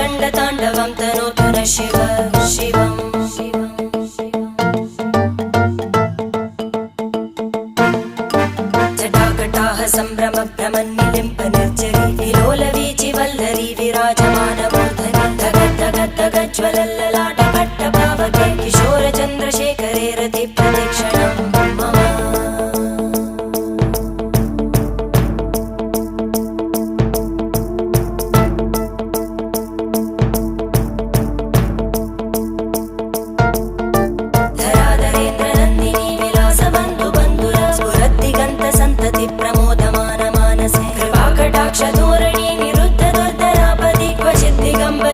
रङ्गताण्डवं तनोतु न शिव शिवम् जटाकटाः सम्भ्रमभ्रमन्निलिम्प निर्जरी विलोलवीचि वल्लरी विराजमानमूर्धनि धगद्धगद्धगज्ज्वलल्ललाट